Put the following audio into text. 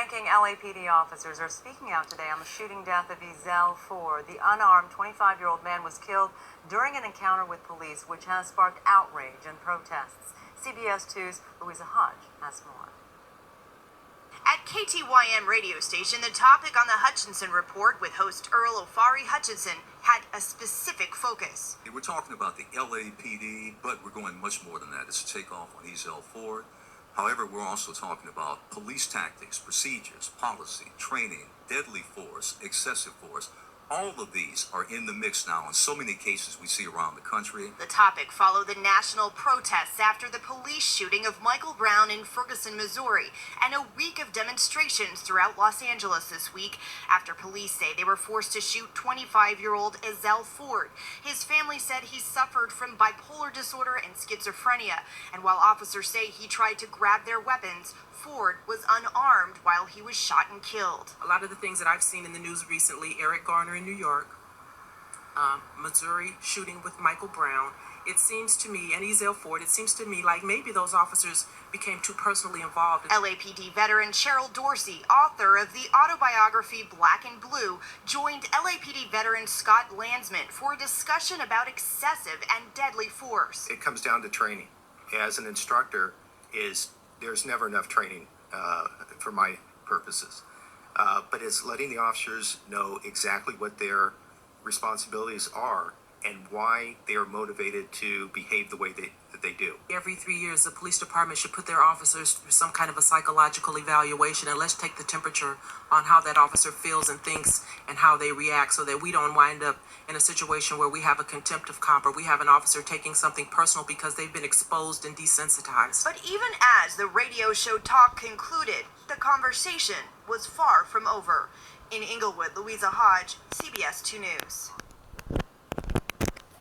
high-ranking LAPD officers are speaking out today on the shooting death of Ezell Ford. The unarmed 25-year-old man was killed during an encounter with police, which has sparked outrage and protests. CBS 2's Louisa Hodge has more. At KTYM radio station, the topic on the Hutchinson Report with host Earl O'Farry Hutchinson had a specific focus. We're talking about the LAPD, but we're going much more than that. It's a takeoff on Ezell Ford. However, we're also talking about police tactics, procedures, policy, training, deadly force, excessive force. All of these are in the mix now in so many cases we see around the country. The topic followed the national protests after the police shooting of Michael Brown in Ferguson, Missouri, and a week of demonstrations throughout Los Angeles this week after police say they were forced to shoot 25-year-old Ezell Ford. His family said he suffered from bipolar disorder and schizophrenia, and while officers say he tried to grab their weapons, Ford was unarmed while he was shot and killed. A lot of the things that I've seen in the news recently, Eric Garner in New York, Missouri shooting with Michael Brown, it seems to me, and Ezell Ford, it seems to me like maybe those officers became too personally involved. LAPD veteran Dorsey, author of the autobiography Black&Blue, joined LAPD veteran Scott Landsman for a discussion about excessive and deadly force. It comes down to training. As an instructor, there's never enough training for my purposes. But it's letting the officers know exactly what their responsibilities are and why they are motivated to behave the way that they do. Every 3 years, the police department should put their officers through some kind of a psychological evaluation, and let's take the temperature on how that officer feels and thinks and how they react, so that we don't wind up in a situation where we have a contempt of cop or we have an officer taking something personal because they've been exposed and desensitized. But even as the radio show talk concluded, the conversation was far from over. In Inglewood, Louisa Hodge, CBS 2 News.